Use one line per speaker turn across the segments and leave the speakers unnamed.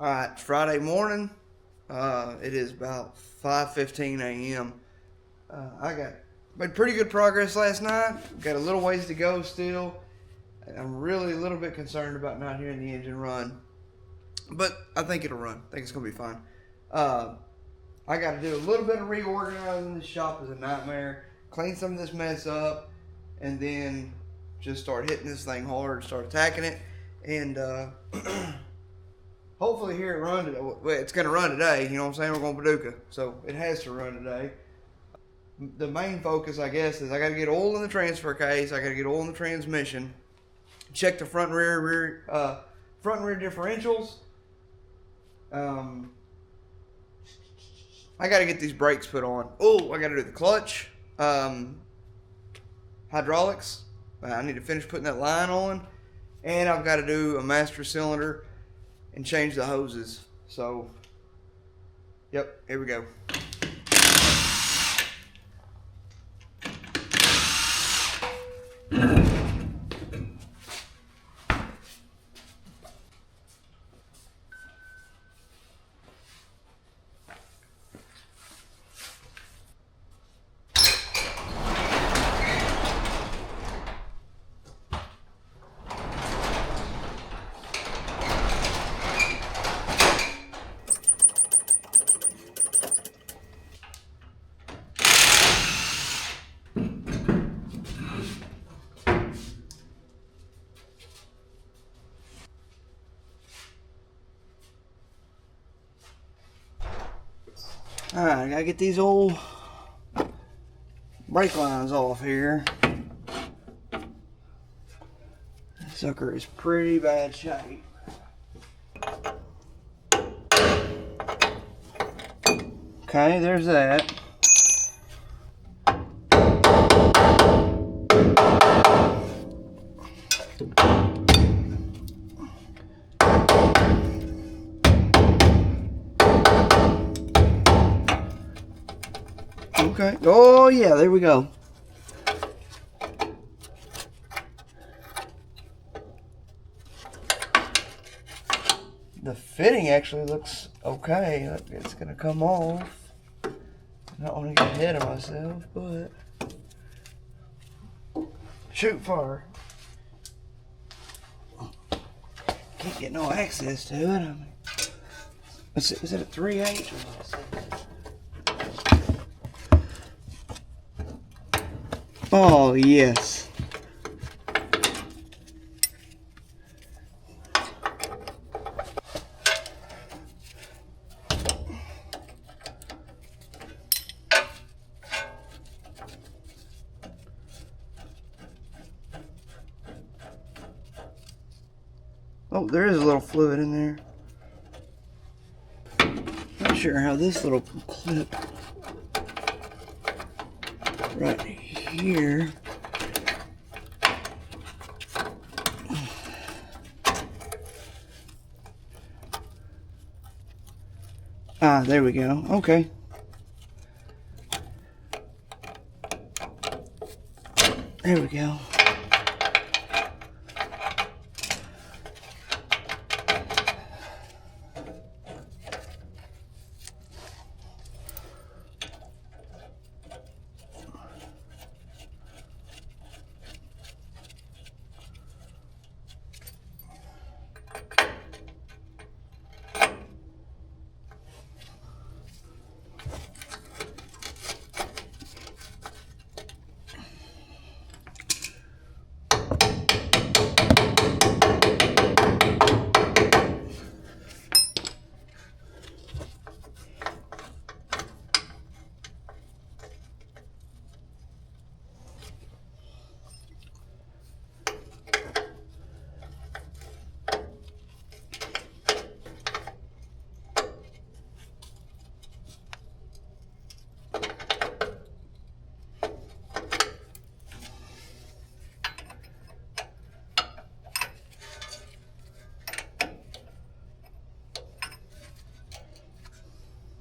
All right, it's Friday morning. It is about 5:15 a.m. I got made pretty good progress last night. Got a little ways to go still. I'm really a little bit concerned about not hearing the engine run, but I think it'll run. I think it's gonna be fine. Uh, I got to do a little bit of reorganizing. The shop is a nightmare. Clean some of this mess up, and then just start hitting this thing hard. Start attacking it, and hopefully here it run today. Well, it's going to run today. You know what I'm saying? We're going Paducah, so it has to run today. The main focus, I guess, is I got to get oil in the transfer case. I got to get oil in the transmission. Check the front and rear differentials. Um, I got to get these brakes put on. Oh, I got to do the clutch, hydraulics. I need to finish putting that line on, and I've got to do a master cylinder and change the hoses. So, yep, here we go. Alright, I gotta get these old brake lines off here. This sucker is pretty bad shape. Okay, there's that. Okay. Oh yeah, there we go. The fitting actually looks okay. It's gonna come off. I don't want to get ahead of myself, but shoot fire. Can't get no access to it. I mean, is it a 3/8 or oh yes. Oh, there is a little fluid in there. Not sure how this little clip right here. Ah, there we go. Okay. There we go.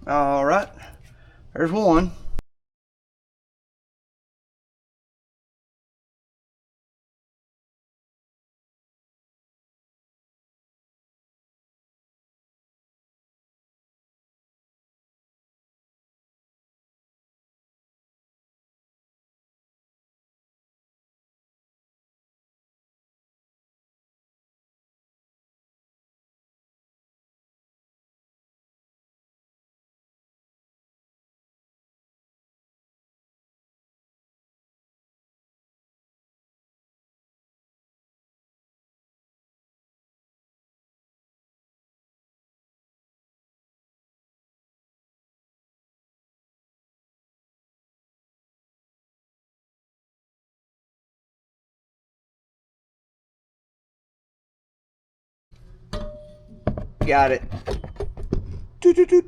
All right. There's one. got it. Toot, toot, toot.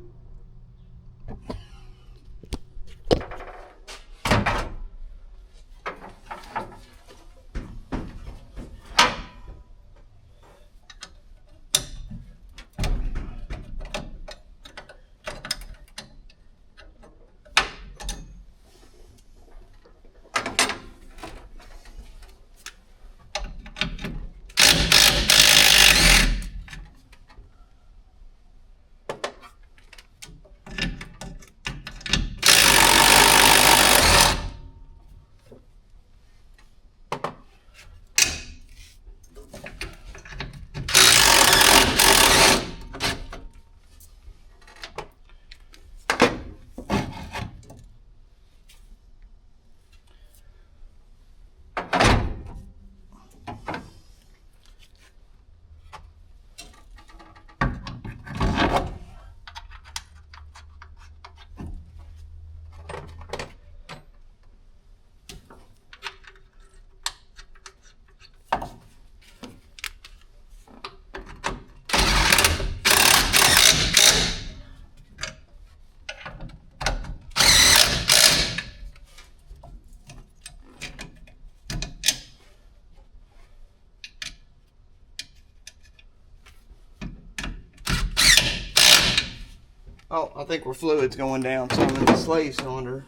Oh, I think our fluid's going down some in the slave cylinder.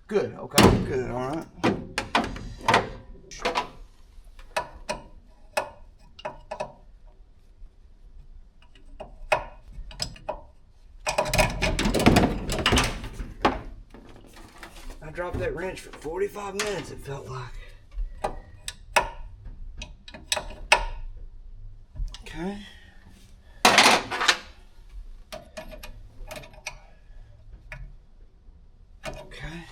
Good, okay, good, all right. I dropped that wrench for 45 minutes, it felt like. Okay. Okay.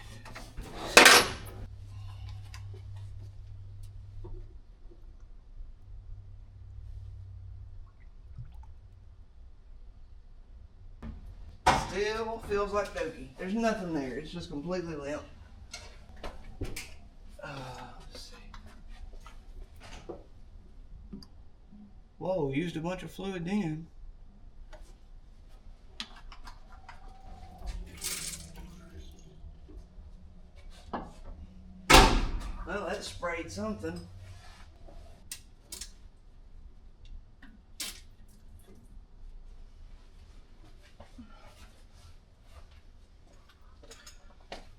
Still feels like Doki. There's nothing there. It's just completely limp. Let's see. Whoa, used a bunch of fluid then. Well, that sprayed something.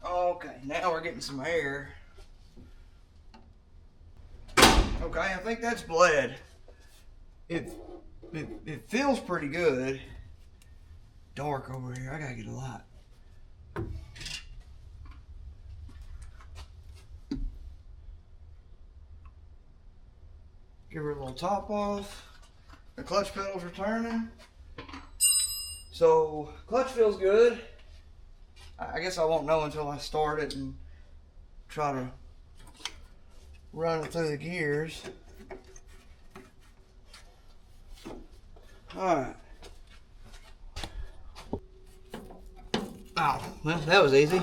Okay, now we're getting some air. Okay, I think that's bled. It feels pretty good. Dark over here. I gotta get a light. Give her a little top off. The clutch pedals are turning. So, clutch feels good. I guess I won't know until I start it and try to run it through the gears. Alright. Oh, well, that was easy.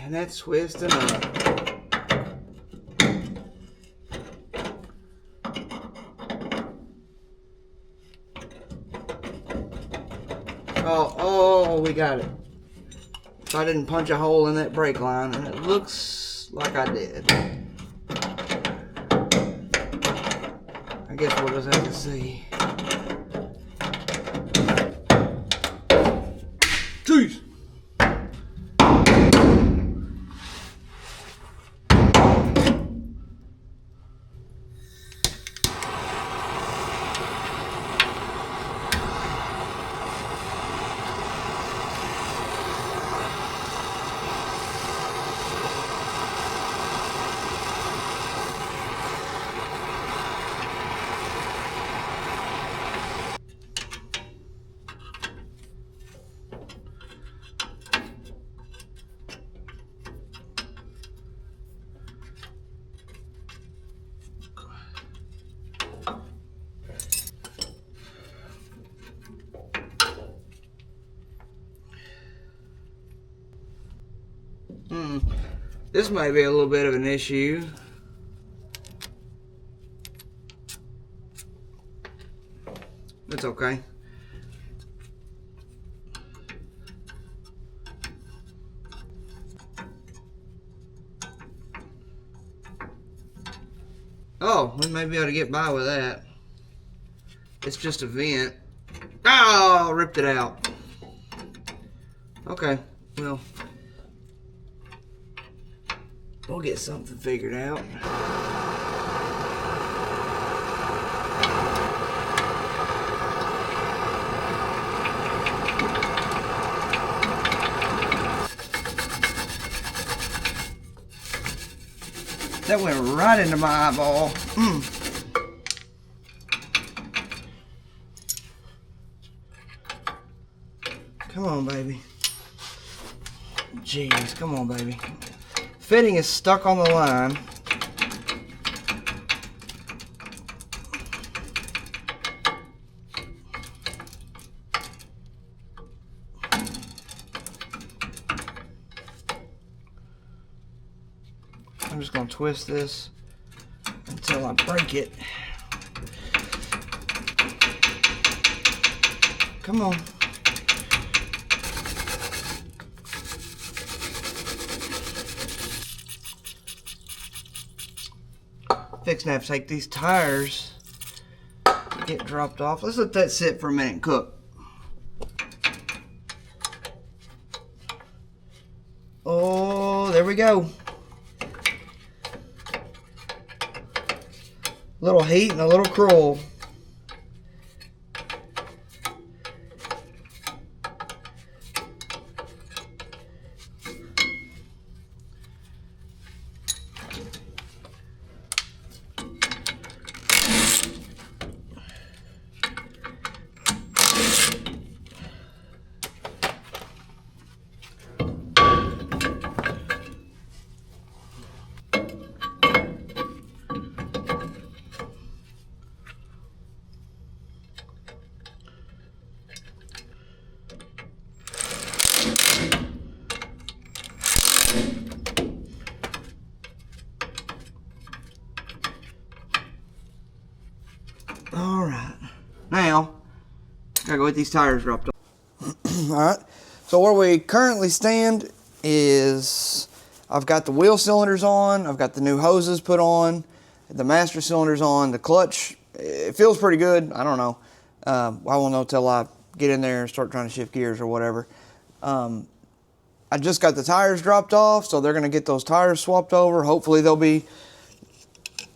And that's twisting up. Oh, we got it. So I didn't punch a hole in that brake line, and it looks like I did. I guess we'll just have to see. This may be a little bit of an issue. It's okay. Oh, we may be able to get by with that. It's just a vent. Oh, ripped it out. Okay, well, we'll get something figured out. That went right into my eyeball. Come on, baby. Jeez, come on, baby. Fitting is stuck on the line. I'm just going to twist this until I break it. Come on. Fixing to have to take these tires to get dropped off. Let's let that sit for a minute and cook. Oh, there we go. A little heat and a little cruel. All right, now gotta go get these tires dropped off. All right, so where we currently stand is I've got the wheel cylinders on, I've got the new hoses put on, the master cylinders on, the clutch. It feels pretty good. I don't know. I won't know till I get in there and start trying to shift gears or whatever. I just got the tires dropped off, so they're gonna get those tires swapped over. Hopefully they'll be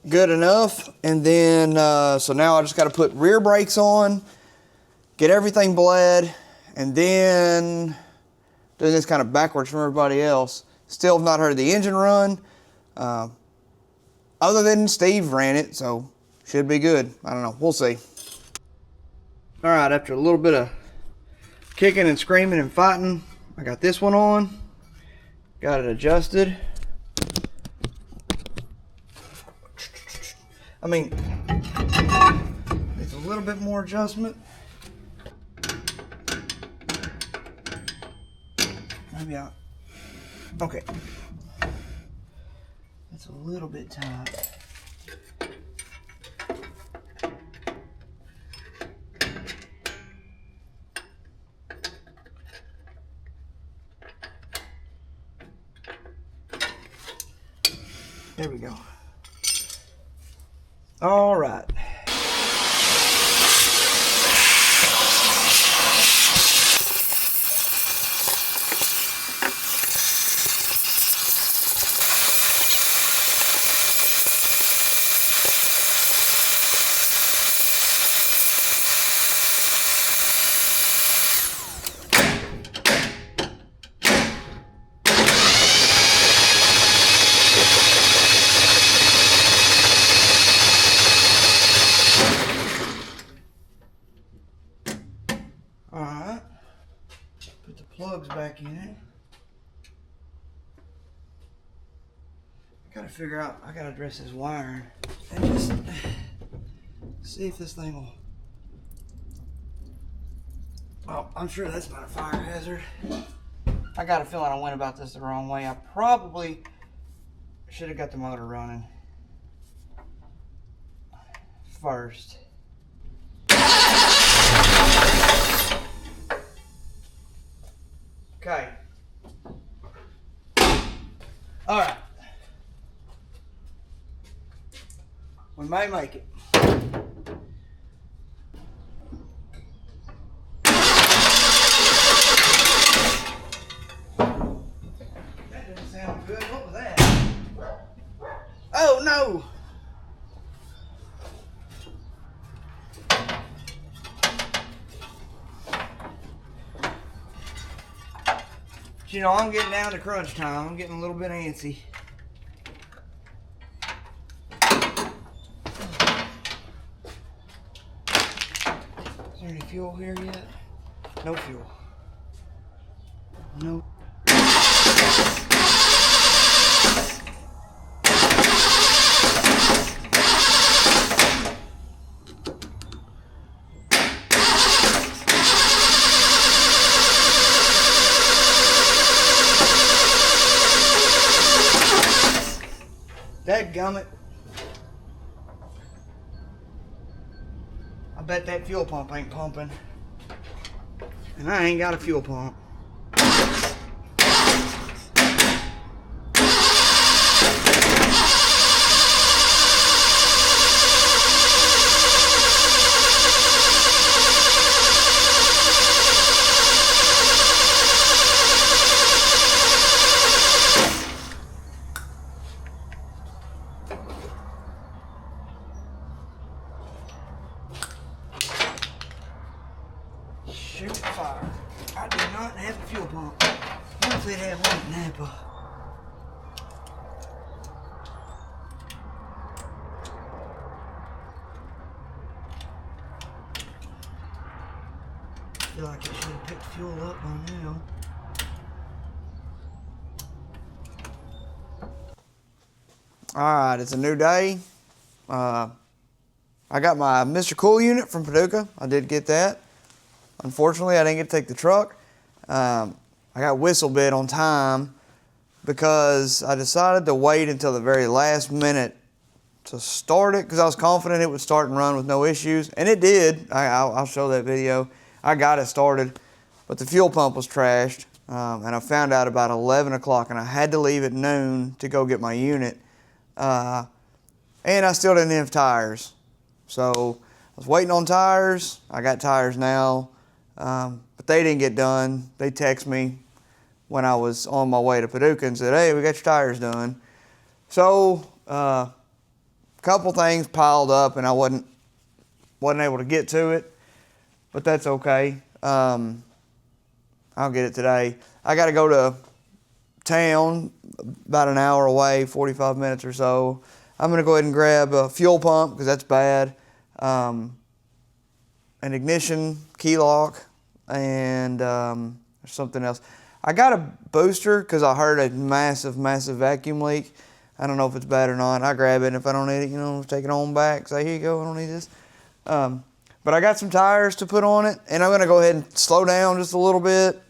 good enough. And then so now I just got to put rear brakes on, get everything bled, and then doing this kind of backwards from everybody else. Still have not heard the engine run, other than Steve ran it, so should be good. I don't know, we'll see. All right, after a little bit of kicking and screaming and fighting, I got this one on, got it adjusted. I mean, it's a little bit more adjustment. Maybe okay. That's a little bit tight. There we go. All right. Alright, put the plugs back in it. I gotta figure out, I gotta address this wiring and just see if this thing will. Oh, I'm sure that's not a fire hazard. I got a feeling I went about this the wrong way. I probably Should have got the motor running first. Okay. All right. We may make it. That didn't sound good. What was that? Oh no! But, you know, I'm getting down to crunch time. I'm getting a little bit antsy. Is there any fuel here yet? No fuel. No. Dadgummit. I bet that fuel pump ain't pumping. And I ain't got a fuel pump. Shoot fire. I do not have a fuel pump. Hopefully they have one in Napa. I feel like I should have picked fuel up by now. Alright, it's a new day. I got my Mr. Cool unit from Paducah. I did get that. Unfortunately, I didn't get to take the truck. I got whistle bit on time because I decided to wait until the very last minute to start it because I was confident it would start and run with no issues. And it did. I'll show that video. I got it started, but the fuel pump was trashed. And I found out about 11 o'clock, and I had to leave at noon to go get my unit. And I still didn't have tires. So I was waiting on tires. I got tires now. But they didn't get done. They texted me when I was on my way to Paducah and said, hey, we got your tires done. So a couple things piled up and I wasn't able to get to it, but that's okay. I'll get it today. I got to go to town about an hour away, 45 minutes or so. I'm going to go ahead and grab a fuel pump because that's bad. An ignition, key lock, and something else. I got a booster because I heard a massive vacuum leak. I don't know if it's bad or not. I grab it, and if I don't need it, you know, take it on back. Say, here you go, I don't need this. But I got some tires to put on it, and I'm going to go ahead and slow down just a little bit.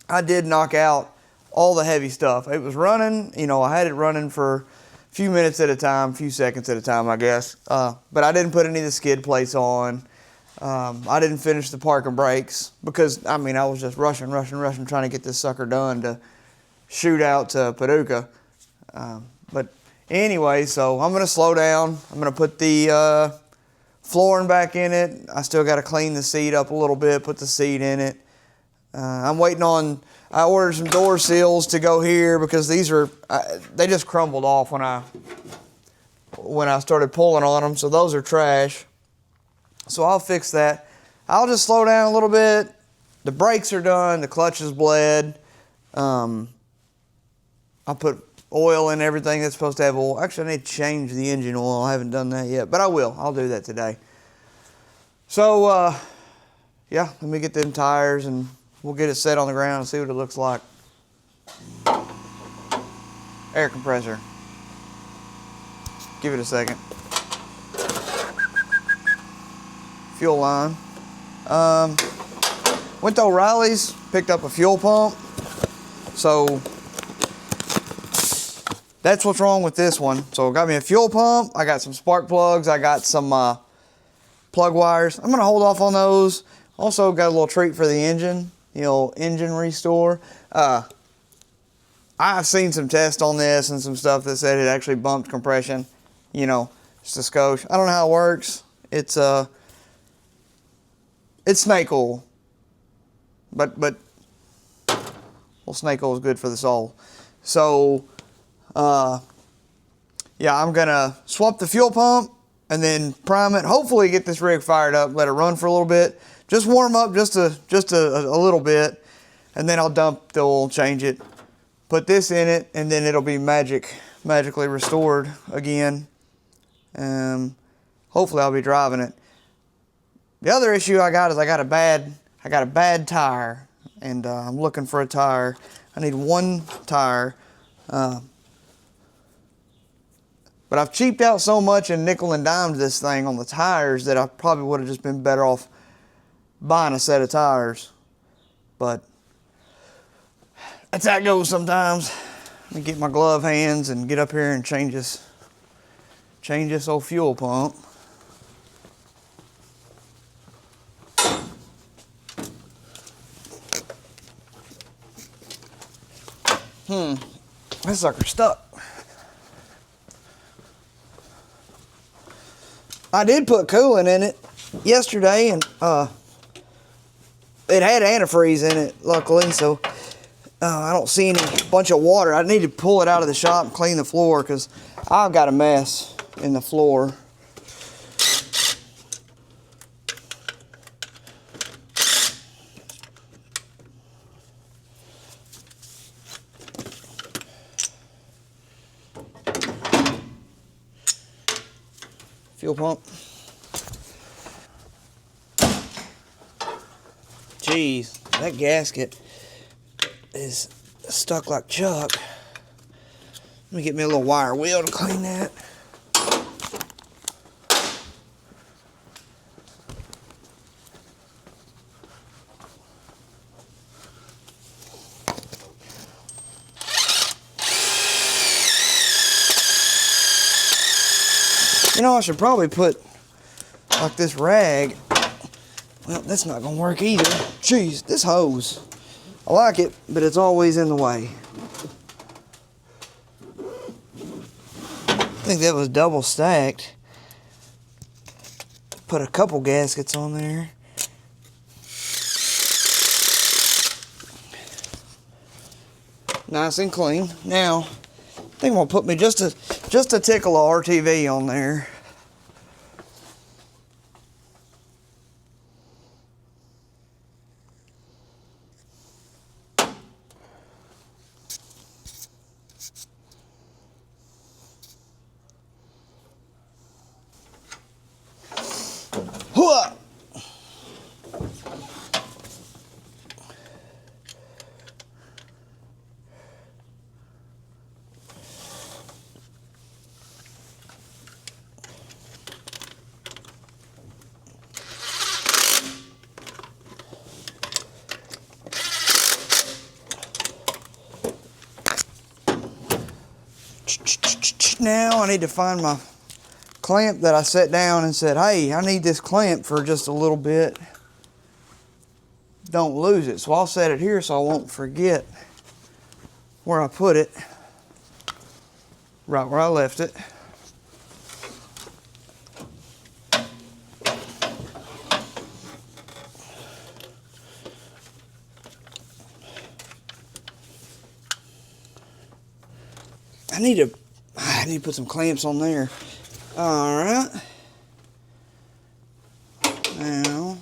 I did knock out all the heavy stuff. It was running, you know, I had it running for a few minutes at a time, a few seconds at a time, I guess. But I didn't put any of the skid plates on. I didn't finish the parking brakes because, I mean, I was just rushing, trying to get this sucker done to shoot out to Paducah. But anyway, so I'm going to slow down. I'm going to put the flooring back in it. I still got to clean the seat up a little bit, put the seat in it. I'm waiting on, I ordered some door seals to go here because these are, they just crumbled off when I started pulling on them, so those are trash. So I'll fix that. I'll just slow down a little bit. The brakes are done, the clutch is bled. I'll put oil in everything that's supposed to have oil. Actually, I need to change the engine oil. I haven't done that yet, but I will. I'll do that today. So, yeah, let me get them tires and we'll get it set on the ground and see what it looks like. Air compressor. Give it a second. Fuel line. Went to O'Reilly's, picked up a fuel pump. So that's what's wrong with this one. So got me a fuel pump. I got some spark plugs. I got some plug wires. I'm gonna hold off on those. Also got a little treat for the engine. The old engine restore. I've seen some tests on this and some stuff that said it actually bumped compression. You know, just a skosh. I don't know how it works. It's snake oil. But well, snake oil is good for the soul. So yeah, I'm gonna swap the fuel pump and then prime it. Hopefully get this rig fired up, let it run for a little bit. Just warm up just a little bit, and then I'll dump the oil, change it, put this in it, and then it'll be magically restored again. Hopefully I'll be driving it. The other issue I got is I got a bad tire, and I'm looking for a tire. I need one tire. But I've cheaped out so much and nickel and dimed this thing on the tires that I probably would have just been better off buying a set of tires. But that's how it goes sometimes. Let me get my glove hands and get up here and change this old fuel pump. That sucker's stuck. I did put coolant in it yesterday, and it had antifreeze in it, luckily, so I don't see any bunch of water. I need to pull it out of the shop and clean the floor because I've got a mess in the floor. Fuel pump. Jeez, that gasket is stuck like Chuck. Let me get me a little wire wheel to clean that. You know, I should probably put like this rag. Well, that's not gonna work either. Jeez, this hose. I like it, but it's always in the way. I think that was double stacked. Put a couple gaskets on there. Nice and clean. Now, I think I'm gonna put me just a tickle of RTV on there. Hooah! Now I need to find my clamp that I set down and said, hey, I need this clamp for just a little bit. Don't lose it. So I'll set it here so I won't forget where I put it. Right where I left it. I need to put some clamps on there. Alright. Now.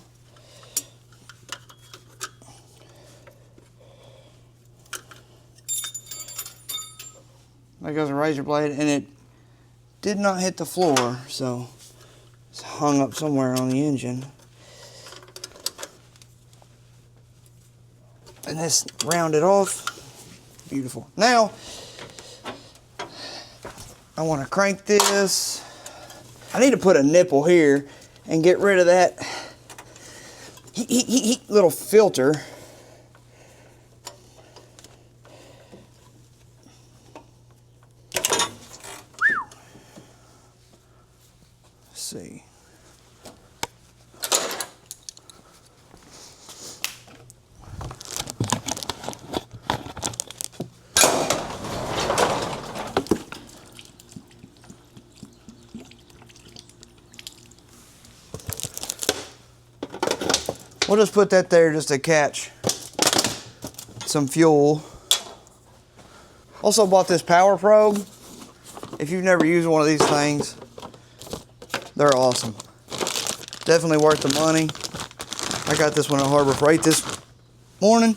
There goes a razor blade, and it did not hit the floor, so it's hung up somewhere on the engine. And this rounded off. Beautiful. Now, I want to crank this. I need to put a nipple here and get rid of that little filter. We'll just put that there just to catch some fuel. Also bought this power probe. If you've never used one of these things, they're awesome. Definitely worth the money. I got this one at Harbor Freight this morning.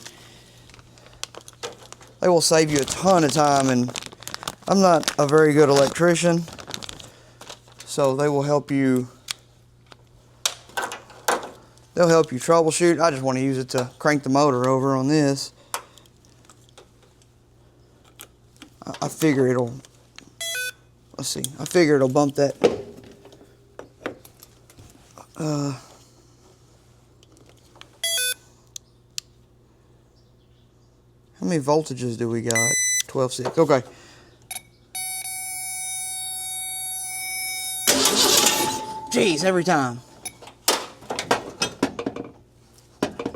They will save you a ton of time, and I'm not a very good electrician, so they will help you. They'll help you troubleshoot. I just want to use it to crank the motor over on this. I figure it'll, let's see, I figure it'll bump that. How many voltages do we got? 12.6, okay. Jeez, every time.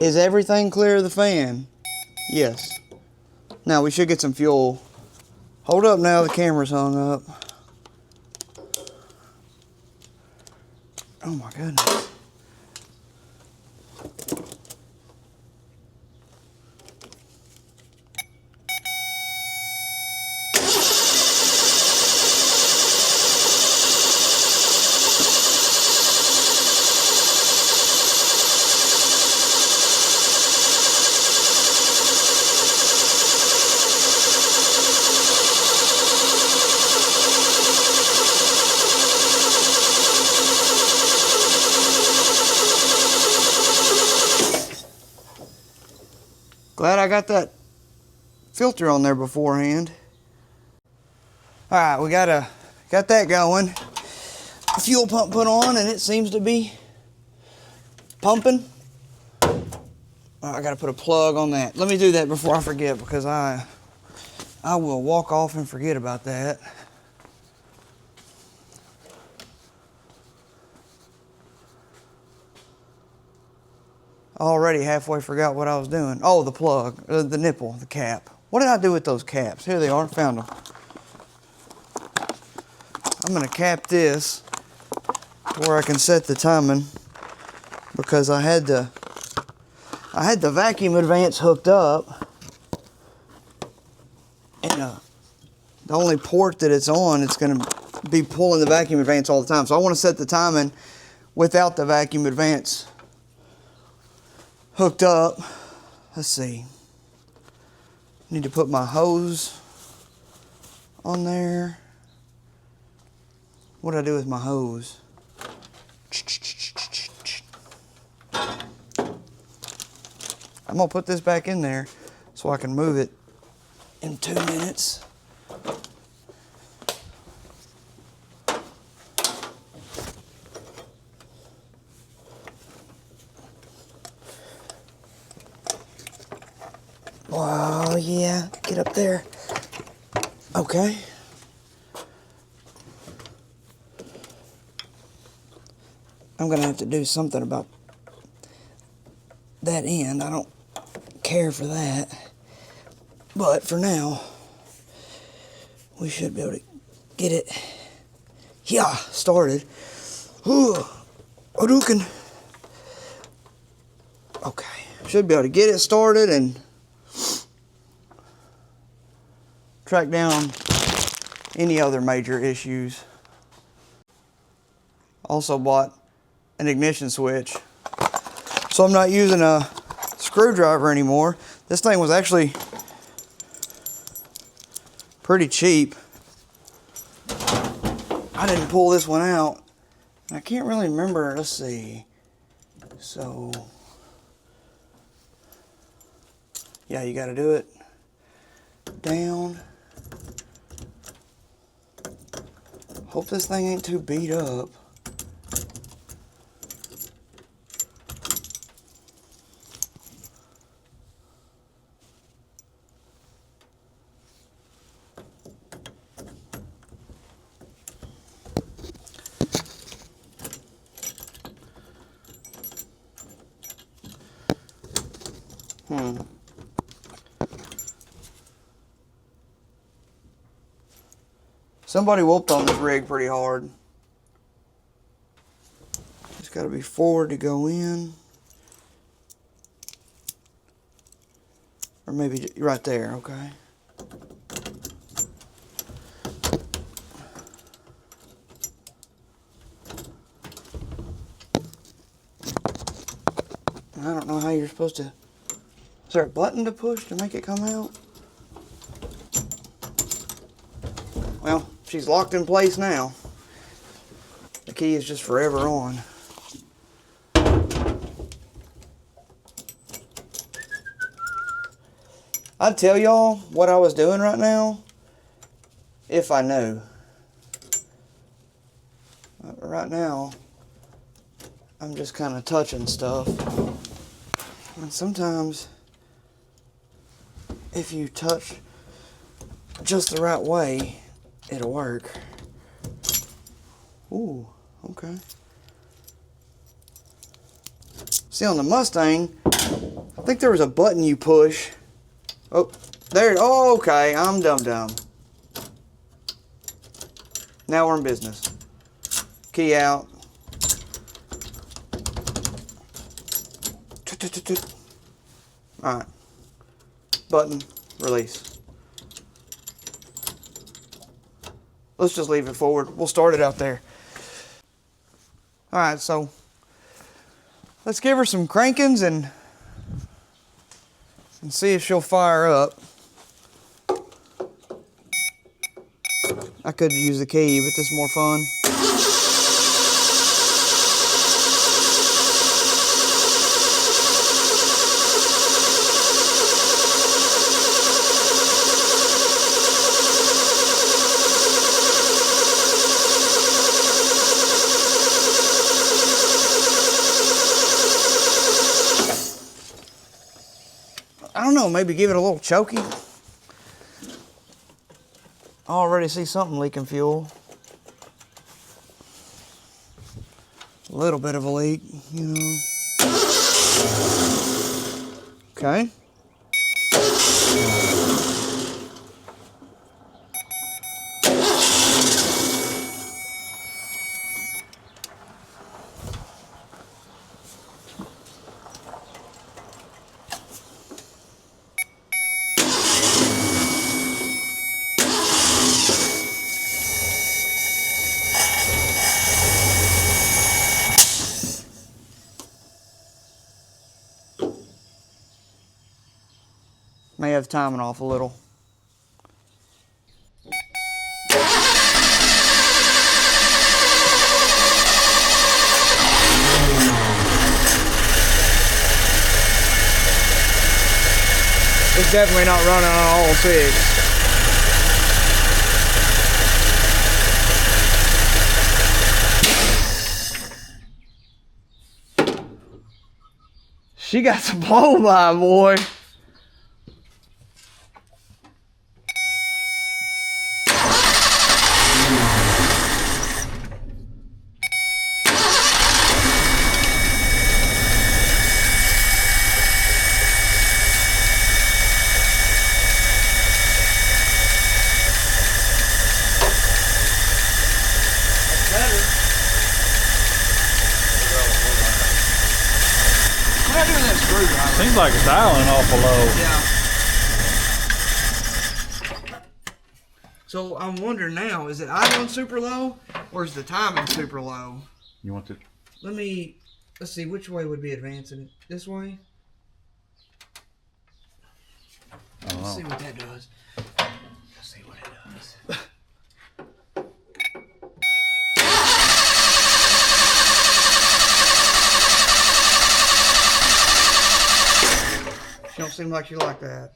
Is everything clear of the fan? Yes. Now we should get some fuel. Hold up now, the camera's hung up. Oh my goodness. Glad I got that filter on there beforehand. Alright, we got that going. The fuel pump put on and it seems to be pumping. I gotta put a plug on that. Let me do that before I forget, because I will walk off and forget about that. Already halfway forgot what I was doing. Oh, the plug, the nipple, the cap. What did I do with those caps? Here they are, found them. I'm gonna cap this to where I can set the timing, because I had the vacuum advance hooked up, and the only port that it's on, it's gonna be pulling the vacuum advance all the time. So I want to set the timing without the vacuum advance hooked up. Let's see. Need to put my hose on there. What did I do with my hose? I'm gonna put this back in there so I can move it in 2 minutes. Oh yeah, get up there. Okay. I'm gonna have to do something about that end. I don't care for that. But for now, we should be able to get it, yeah, started. Ooh, Hadouken. Okay, should be able to get it started and track down any other major issues. Also bought an ignition switch, so I'm not using a screwdriver anymore. This thing was actually pretty cheap. I didn't pull this one out. I can't really remember. Let's see. So, yeah, you got to do it down. Hope this thing ain't too beat up. Somebody whooped on this rig pretty hard. It's got to be forward to go in. Or maybe right there, okay. I don't know how you're supposed to... Is there a button to push to make it come out? Well, she's locked in place now. The key is just forever on. I'd tell y'all what I was doing right now if I knew. Right now, I'm just kind of touching stuff. And sometimes, if you touch just the right way, it'll work. Ooh, okay. See, on the Mustang, I think there was a button you push. Oh, there. Oh, okay. I'm dumb. Now we're in business. Key out. Alright. Button. Release. Let's just leave it forward. We'll start it out there. Alright, so let's give her some crankings and see if she'll fire up. I could use the key, but this is more fun. I don't know, maybe give it a little choky. I already see something leaking fuel. A little bit of a leak, you know. Okay. May have timing off a little. It's definitely not running on all six. She got some blow by, boy.
Seems like it's dialing awful low.
Yeah. So I'm wondering now, is it idling super low or is the timing super low?
You want to?
Let's see, which way would be advancing it? This way?
I don't
Let's see
know.
what that does. Let's see what it does. She don't seem like you like that.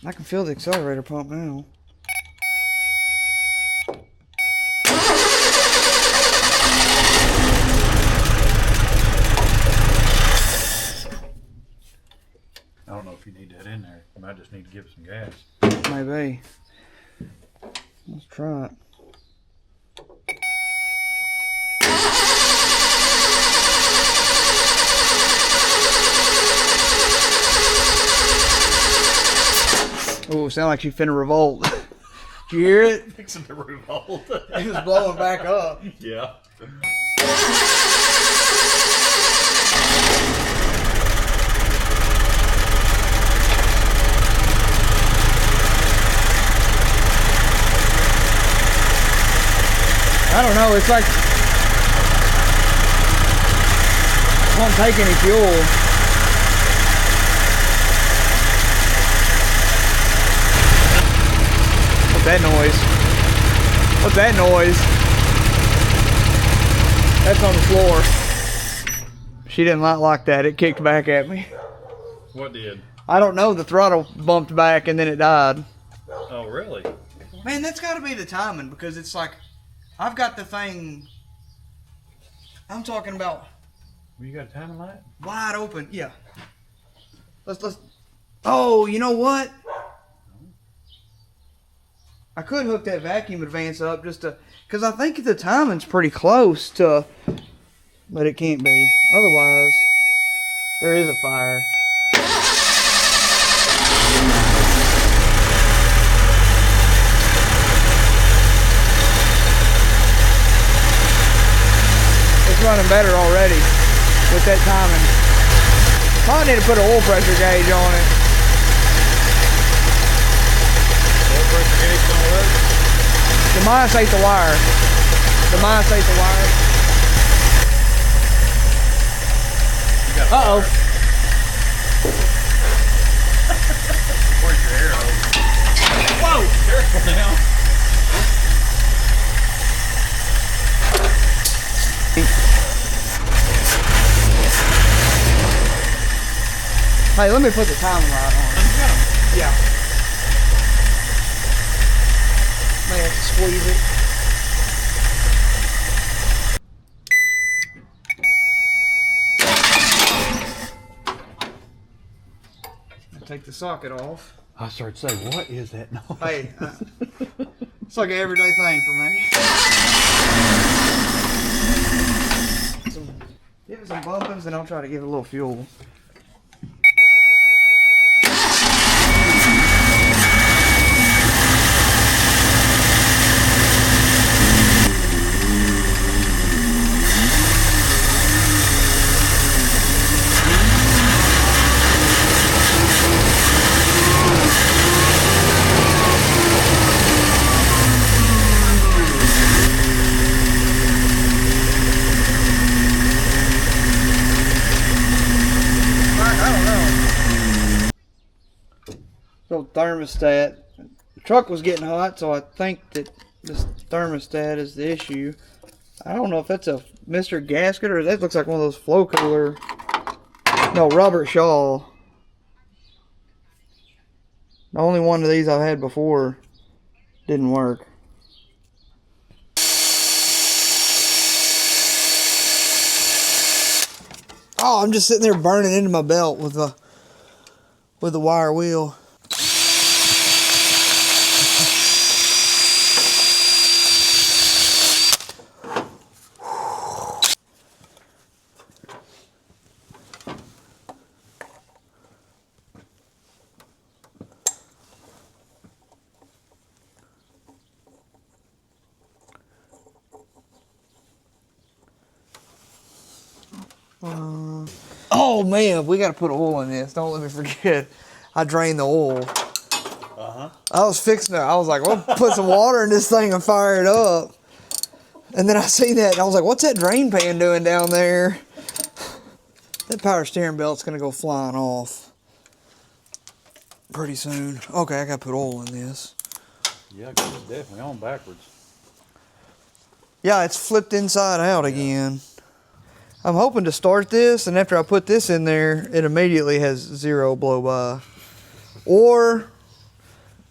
I can feel the accelerator pump now.
I don't know if you need that in there. You might just need to give it some gas.
Maybe. Let's try it. Oh, sound like she finna revolt. Did you hear it?
Fixing to revolt.
It was blowing back up.
Yeah.
I don't know, it's like it won't take any fuel. What's that noise? What's that noise? That's on the floor. She didn't like that. It kicked back at me.
What did?
I don't know. The throttle bumped back and then it died.
Oh, really?
Man, that's got to be the timing because it's like I've got the thing. I'm talking about
You got a timing light?
wide open. Yeah. Let's. Oh, you know what? I could hook that vacuum advance up just to, because I think the timing's pretty close to, but it can't be. Otherwise, there is a fire. It's running better already with that timing. Probably need to put an oil pressure gauge on it.
Oil pressure gauge don't work?
The mice ate the wire. The mice ate the wire.
You got a
Uh-oh.
fire. Where's your arrow? Whoa! Careful now.
Hey, let me put the timing light on. Yeah. May have to squeeze it. I'll take the socket off.
I started to say, what is that noise?
Hey, it's like an everyday thing for me. Give it some bumpings and I'll try to give it a little fuel. Little thermostat. The truck was getting hot, so I think that this thermostat is the issue. I don't know if that's a Mr. Gasket or that looks like one of those flow cooler. No, Robert Shaw. The only one of these I've had before didn't work. Oh, I'm just sitting there burning into my belt with the wire wheel. Oh man, we gotta put oil in this. Don't let me forget. I drained the oil.
Uh-huh.
I was fixing it. I was like, well, put some water in this thing and fire it up. And then I seen that and I was like, what's that drain pan doing down there? That power steering belt's gonna go flying off pretty soon. Okay, I gotta put oil in this.
Yeah, 'cause it's definitely on backwards.
Yeah, it's flipped inside out again. I'm hoping to start this, and after I put this in there, it immediately has 0 blow by. Or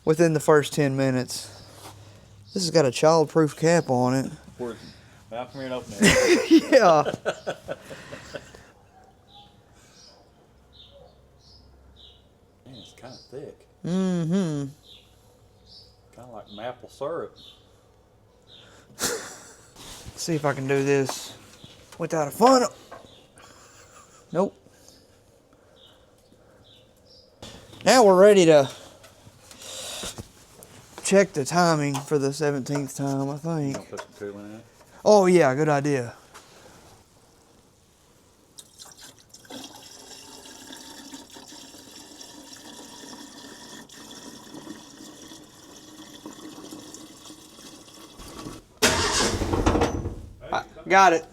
within the first 10 minutes. This has got a child-proof cap on it.
Where's it? Well, come here and open it.
Yeah.
Man, it's kind of thick.
Mm-hmm.
Kind of like maple syrup.
See if I can do this without a funnel. Nope. Now we're ready to check the timing for the 17th time, I think.
Put some coolant in it.
Oh yeah, good idea. Got it.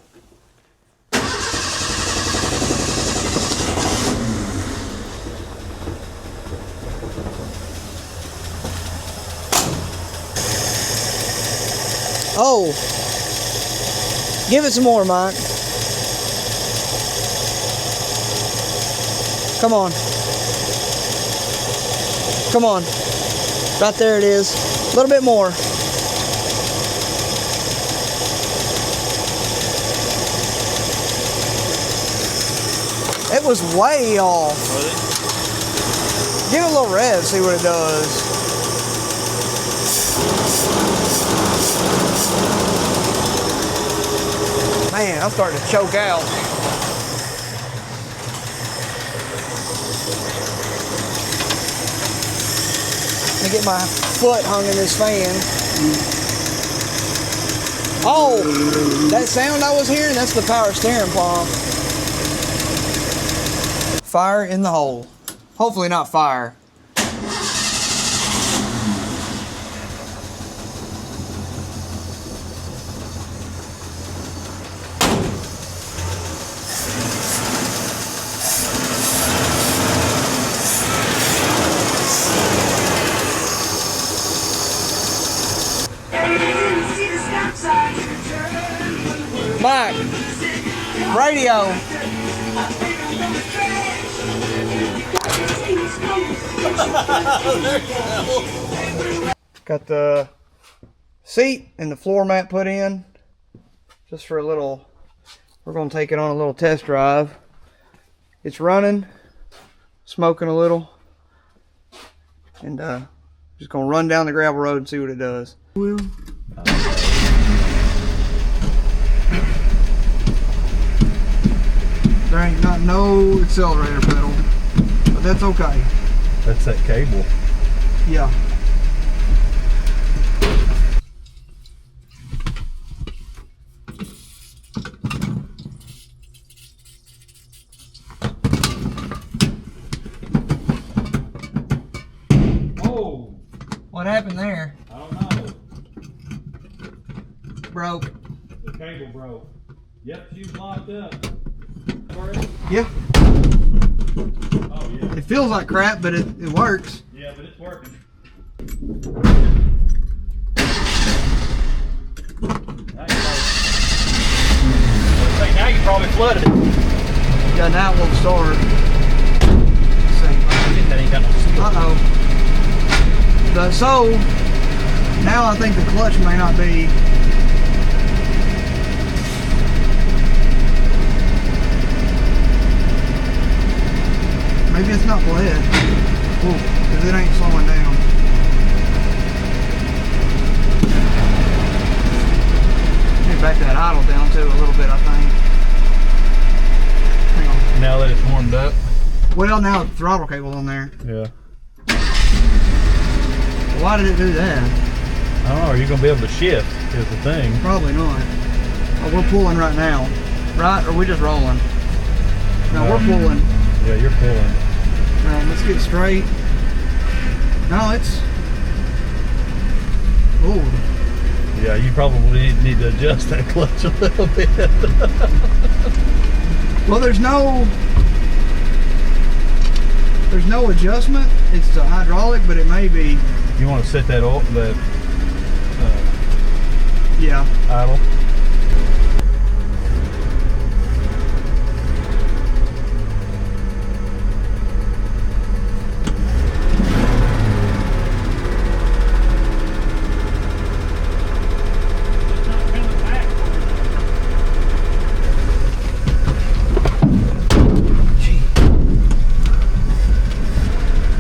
Oh, give it some more, Mike. Come on. Come on. Right there it is. A little bit more. It was way off. Give it a little rev, see what it does. Man, I'm starting to choke out. Let me get my foot hung in this fan. Oh, that sound I was hearing, that's the power steering pump. Fire in the hole. Hopefully not fire. Mike, radio. Got the seat and the floor mat put in just for a little, we're going to take it on a little test drive. It's running, smoking a little, and just going to run down the gravel road and see what it does. There ain't not no accelerator pedal, but that's okay.
That's that cable.
Yeah.
Oh!
What happened there?
I don't know.
Broke.
The cable broke. Yep, she was locked up.
Yeah.
Oh, yeah.
It feels like crap, but it works.
Yeah, but it's working. Now you probably flooded it.
Yeah, now it won't start.
That ain't got no seal.
Uh-oh. So, now I think the clutch may not be. Maybe it's not bled. Because it ain't slowing down. Get back that idle down too a little bit, I think. Hang on.
Now that it's warmed up.
Well, now the throttle cable's on there.
Yeah.
Why did it do that?
I don't know. Are you going to be able to shift is the thing.
Probably not. Oh, we're pulling right now. Right? Or are we just rolling? No, we're pulling.
Yeah, you're pulling.
Let's get straight. No, it's. Oh.
Yeah, you probably need to adjust that clutch a little bit.
Well, there's no adjustment. It's a hydraulic, but it may be.
You want to set that off, that
Yeah.
idle.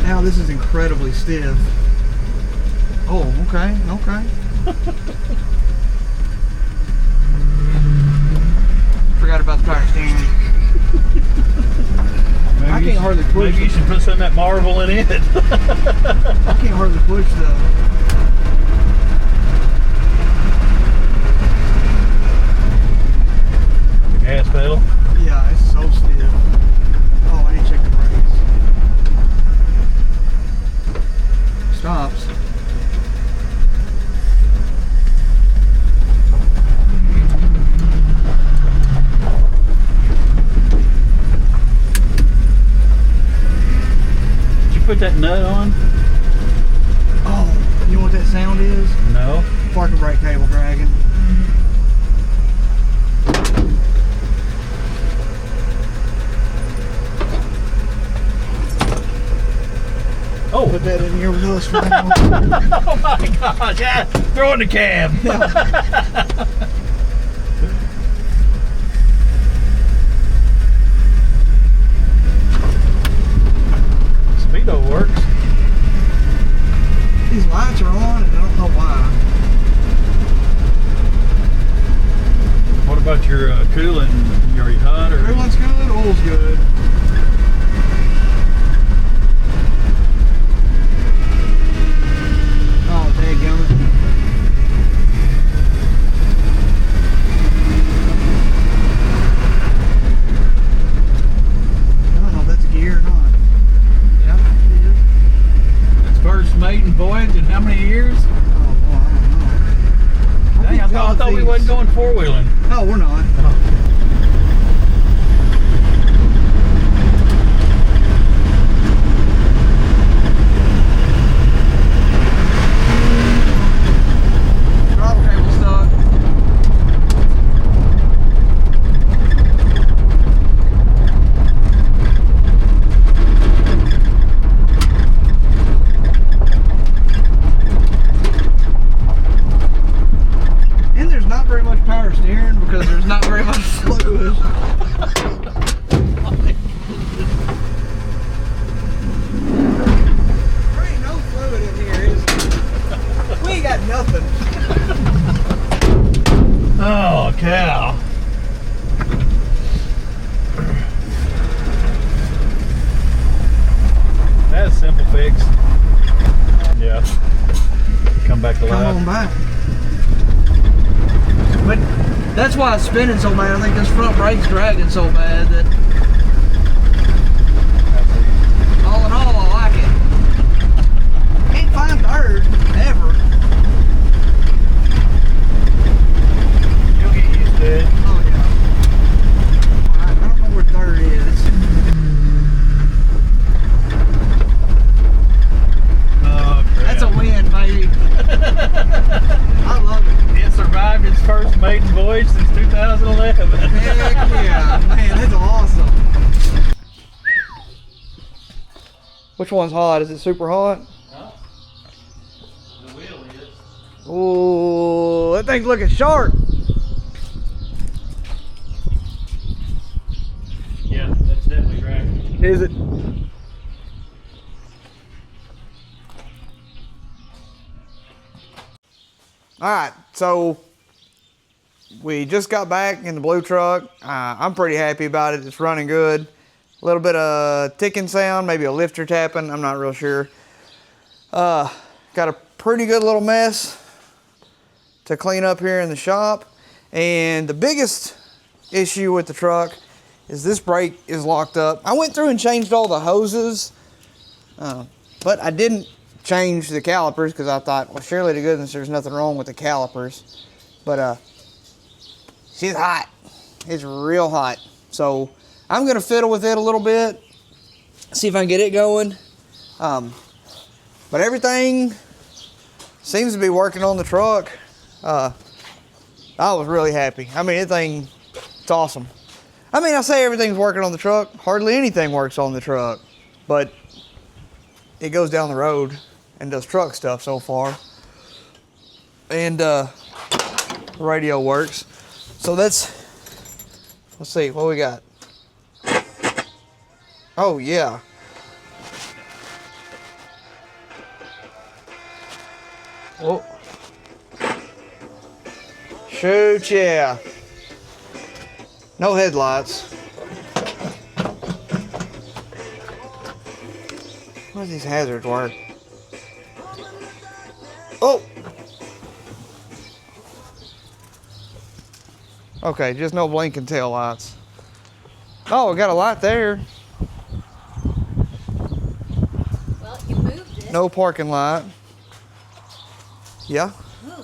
Now this is incredibly stiff. Oh, okay, okay. Forgot about the power steering. I can't hardly push.
Maybe you should put some of that Marvel in it.
I can't hardly push the
gas pedal.
Yeah, it's so stiff. Oh, I need to check the brakes. Stops.
Did you put that nut on?
Oh, you know what that sound is?
No.
Parking brake cable dragging.
Oh.
Put that in here with us for now.
Oh my gosh, yeah. Throw in the cab. Speedo works.
These lights are on and I don't know why.
What about your cooling? Are you hot or?
Everyone's good, oil's good. Oh, dadgummit. I don't know if that's a gear or not. Yeah, it is.
It's first maiden voyage in how many years?
Oh, well, I don't know.
Dang, I thought we wasn't going four-wheeling.
No, we're not. Throttle cable stuck. And there's not very much power steering because there's not very much fluid. There ain't no fluid in here, is there? We ain't got nothing.
Oh, cow. That's a simple fix. Yeah. Come back to
Come
life.
on back. But that's why it's spinning so bad. I think this front brake's dragging so bad that all in all, I like it. Can't find third, ever.
You'll get used to it.
Oh, yeah. I don't know where third is.
Oh, crap.
That's a win, baby. I love it.
It survived its first maiden voyage since 2011.
Heck yeah. Man, that's awesome. Which one's hot? Is it super hot?
Huh? The wheel is.
Ooh, that thing's looking sharp.
Yeah, that's definitely right.
Is it? Alright, so we just got back in the blue truck. I'm pretty happy about it. It's running good. A little bit of ticking sound, maybe a lifter tapping. I'm not real sure. Got a pretty good little mess to clean up here in the shop. And the biggest issue with the truck is this brake is locked up. I went through and changed all the hoses, but I didn't change the calipers because I thought, well, surely to goodness there's nothing wrong with the calipers. But she's hot. It's real hot. So I'm gonna fiddle with it a little bit, see if I can get it going. But everything seems to be working on the truck. I was really happy. I mean, it's awesome. I mean, I say everything's working on the truck. Hardly anything works on the truck, but it goes down the road and does truck stuff so far. And the radio works. So let's see what we got. Oh yeah. Oh. Shoot, yeah. No headlights. What do these hazards work? Oh! Okay, just no blinking tail lights. Oh, we got a light there.
Well, you moved it.
No parking light. Yeah.
Ooh.